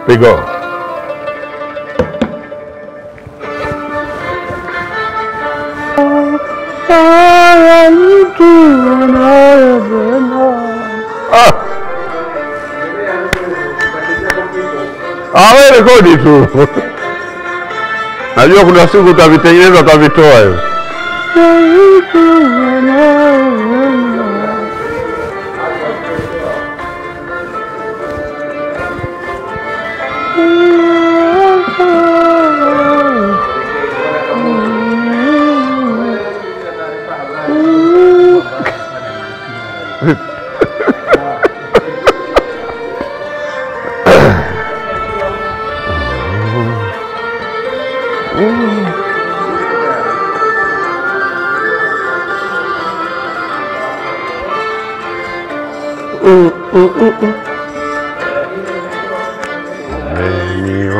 We go. Wewe rekodi tu. Najua kuna siku utavitengeneza utavitoa hiyo.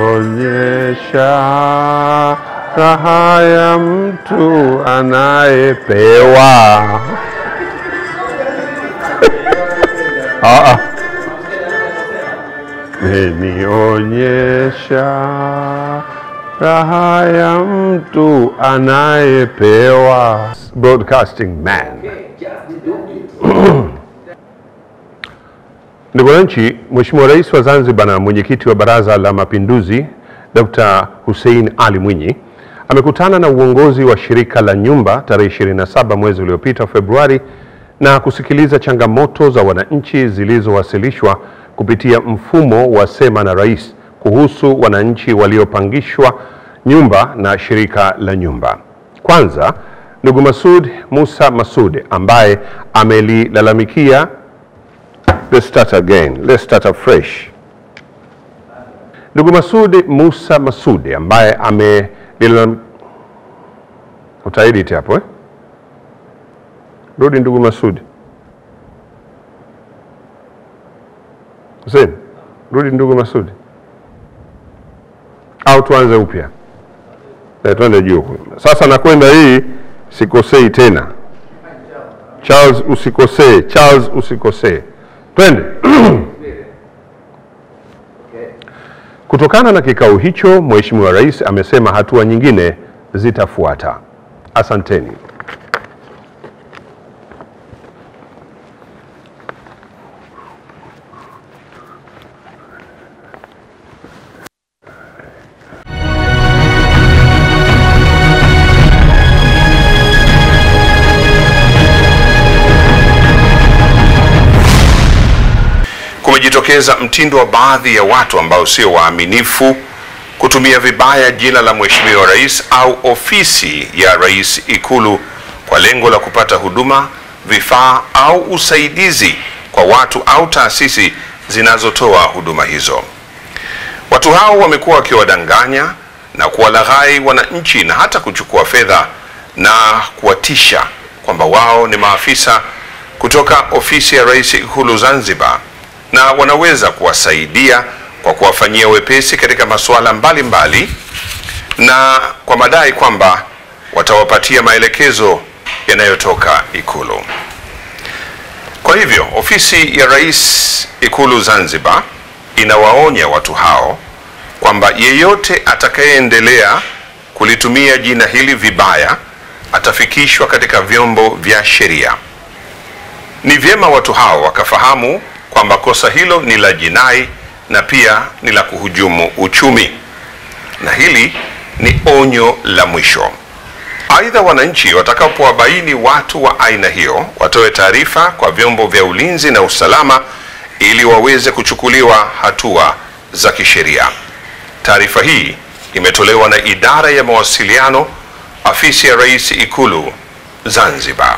Nionyesha raha ya mtu anayepewa. Nionyesha raha ya mtu anayepewa. Broadcasting man. Ndugu wananchi, Mheshimiwa Rais wa Zanzibar na Mwenyekiti wa Baraza la Mapinduzi Dr. Hussein Ali Mwinyi amekutana na uongozi wa shirika la nyumba tarehe 27 mwezi uliopita Februari na kusikiliza changamoto za wananchi zilizowasilishwa kupitia mfumo wa Sema na Rais kuhusu wananchi waliopangishwa nyumba na shirika la nyumba. Kwanza, ndugu Masud Musa Masud ambaye amelilalamikia Let's start again. Let's start afresh. Ndugu Masud Musa Masud ambaye utaedit hapo Rudi ndugu Masud. Hussein, rudi ndugu Masud. Au tuanze upya. Tuende juu. Sasa nakwenda hii sikosei tena. Charles usikosee, Charles usikosee. Twende. Kutokana na kikao hicho, Mheshimiwa Rais amesema hatua nyingine zitafuata. Asanteni. Kumejitokeza mtindo wa baadhi ya watu ambao sio waaminifu kutumia vibaya jina la Mheshimiwa Rais au ofisi ya Rais Ikulu kwa lengo la kupata huduma, vifaa au usaidizi kwa watu au taasisi zinazotoa huduma hizo. Watu hao wamekuwa wakiwadanganya na kuwalaghai wananchi na hata kuchukua fedha na kuwatisha kwamba wao ni maafisa kutoka ofisi ya Rais Ikulu Zanzibar na wanaweza kuwasaidia kwa kuwafanyia wepesi katika masuala mbalimbali na kwa madai kwamba watawapatia maelekezo yanayotoka Ikulu. Kwa hivyo, ofisi ya Rais Ikulu Zanzibar inawaonya watu hao kwamba yeyote atakayeendelea kulitumia jina hili vibaya atafikishwa katika vyombo vya sheria. Ni vyema watu hao wakafahamu kwamba kosa hilo ni la jinai na pia ni la kuhujumu uchumi. Na hili ni onyo la mwisho. Aidha, wananchi watakapowabaini watu wa aina hiyo watoe taarifa kwa vyombo vya ulinzi na usalama ili waweze kuchukuliwa hatua za kisheria. Taarifa hii imetolewa na Idara ya Mawasiliano, Afisi ya Rais Ikulu Zanzibar.